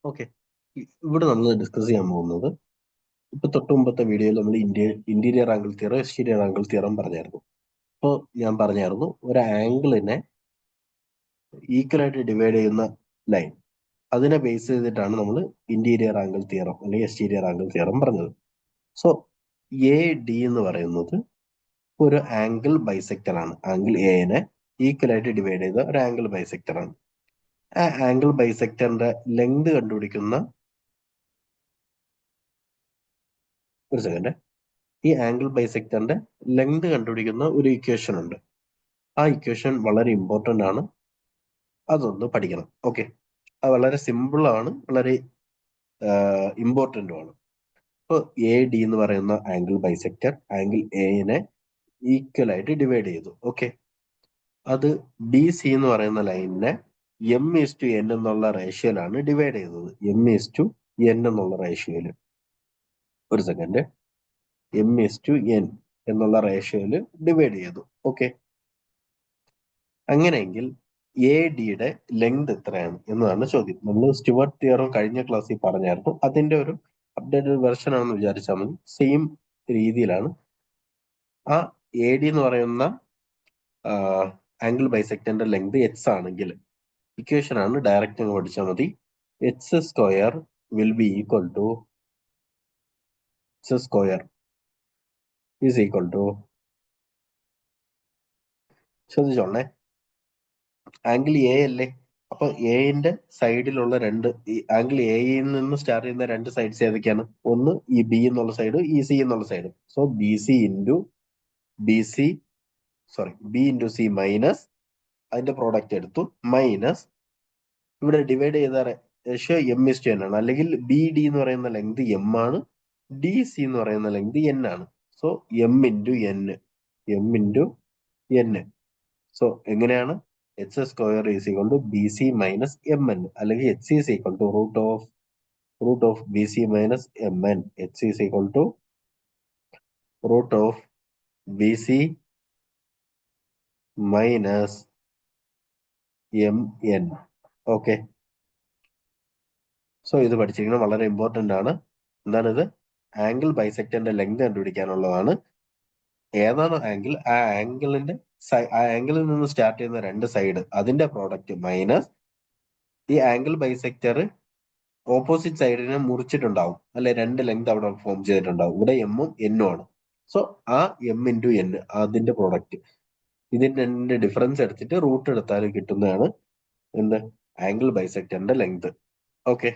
Okay, ഇവിടെ നമ്മൾ discuss ചെയ്യാൻ പോകുന്നത് ഇപ്പൊ തൊട്ട് മുമ്പത്തെ വീഡിയോയിൽ നമ്മൾ interior angle theorem exterior angle theorem പറഞ്ഞായിരുന്നു. അപ്പോൾ ഞാൻ പറഞ്ഞായിരുന്നു ഒരു ആംഗിളിനെ ഈക്വൽ ആയിട്ട് ഡിവൈഡ് ചെയ്യുന്ന ലൈൻ, അതിനെ ബേസ് ചെയ്തിട്ടാണ് നമ്മൾ ഇന്റീരിയർ ആംഗിൾ തിയറം അല്ലെങ്കിൽ എക്സ്റ്റീരിയർ ആംഗിൾ തിയറം പറഞ്ഞത്. സോ എ ഡി എന്ന് പറയുന്നത് ഒരു ആംഗിൾ ബൈസെക്ടർ ആണ്. ആംഗിൾ എനെ ഈക്വൽ ആയിട്ട് ഡിവൈഡ് ചെയ്ത ഒരു ആംഗിൾ ബൈസെക്ടർ ആണ്. ആ ആംഗിൾ ബൈസെക്ടറിന്റെ ലെങ്ത് കണ്ടുപിടിക്കുന്ന ഒരു സെക്കൻഡ്, ഈ ആംഗിൾ ബൈസെക്ടറിന്റെ ലെങ്ത് കണ്ടുപിടിക്കുന്ന ഒരു ഇക്വേഷൻ ഉണ്ട്. ആ ഇക്വേഷൻ വളരെ ഇമ്പോർട്ടന്റ് ആണ്, അതൊന്ന് പഠിക്കണം. ഓക്കെ, അത് വളരെ സിമ്പിൾ ആണ്, വളരെ ഇമ്പോർട്ടന്റും ആണ്. ഇപ്പോൾ എ ഡി എന്ന് പറയുന്ന ആംഗിൾ ബൈസെക്ടർ ആംഗിൾ എനെ ഈക്വൽ ആയിട്ട് ഡിവൈഡ് ചെയ്തു. ഓക്കെ, അത് ബി സി എന്ന് പറയുന്ന ലൈനിനെ എം ഈസ് ടു എൻ എന്നുള്ള റേഷ്യോയിലാണ് ഡിവൈഡ് ചെയ്തത്. എം ഈസ് ടു എൻ എന്നുള്ള റേഷ്യോയില്, ഒരു second, M is to N എന്നുള്ള റേഷ്യോയില് ഡിവൈഡ് ചെയ്തു. ഓക്കെ, അങ്ങനെയെങ്കിൽ എ ഡിയുടെ ലെങ്ത് എത്രയാണ് എന്നതാണ് ചോദ്യം. നമ്മൾ സ്റ്റുവർട്ട് തിയറം കഴിഞ്ഞ ക്ലാസ്സിൽ പറഞ്ഞായിരുന്നു, അതിന്റെ ഒരു അപ്ഡേറ്റഡ് വെർഷൻ ആണെന്ന് വിചാരിച്ചാൽ മതി. സെയിം രീതിയിലാണ്. ആ എ ഡി എന്ന് പറയുന്ന ആംഗിൾ ബൈസെക്ടറിന്റെ ലെങ്ത് എക്സ് ആണെങ്കിൽ ഇക്വേഷൻ ആണ്, ഡയറക്റ്റ് അങ്ങ് പഠിച്ചാൽ മതി. X square will be equal to x square is equal to, ശ്രദ്ധിച്ചോളേ, ആംഗിൾ എ അല്ലേ, അപ്പൊ എന്റെ സൈഡിലുള്ള രണ്ട്, ഈ ആംഗിൾ എയിൽ നിന്ന് സ്റ്റാർട്ട് ചെയ്യുന്ന രണ്ട് സൈഡ്സ് ഏതൊക്കെയാണ്? ഒന്ന് ഈ ബി എന്നുള്ള സൈഡ്, ഈ സി എന്നുള്ള side. So B C into B C, sorry, B into C minus അതിന്റെ പ്രോഡക്റ്റ് എടുത്തു, മൈനസ് ഇവിടെ ഡിവൈഡ് ചെയ്ത ratio m is to n ആണ്. അല്ലെങ്കിൽ ബി ഡി എന്ന് പറയുന്ന ലെങ്ത് എം ആണ്, ഡി സി എന്ന് പറയുന്ന ലെങ്ത് എൻ ആണ്. So m into n, m into n. So എങ്ങനെയാണ്? H square is equal to B C minus m n, അല്ലെങ്കിൽ h is equal to root of B C minus m n. H is equal to root of B C minus m n. Okay, so ഇത് പഠിച്ചിരിക്കുന്നത് വളരെ important ആണ്. എന്താണിത്? Angle ബൈസെക്ടറിന്റെ length കണ്ടുപിടിക്കാനുള്ളതാണ്. ഏതാണ് angle, ആ ആംഗിളിൽ നിന്ന് സ്റ്റാർട്ട് ചെയ്യുന്ന രണ്ട് സൈഡ്, അതിന്റെ പ്രോഡക്റ്റ് മൈനസ് ഈ ആംഗിൾ ബൈസെക്ടർ ഓപ്പോസിറ്റ് സൈഡിനെ മുറിച്ചിട്ടുണ്ടാവും, അല്ലെ, രണ്ട് ലെങ്ത് അവിടെ ഫോം ചെയ്തിട്ടുണ്ടാവും. ഇവിടെ എമ്മും എന്നും ആണ്. സോ ആ എം ഇൻറ്റു എൻ, അതിന്റെ പ്രോഡക്റ്റ്, ഇതിന്റെ രണ്ട് ഡിഫറൻസ് എടുത്തിട്ട് റൂട്ട് എടുത്താൽ കിട്ടുന്നതാണ് എന്ത്? ആംഗിൾ ബൈസെക്ടറിന്റെ ലെങ്ത്. ഓക്കെ.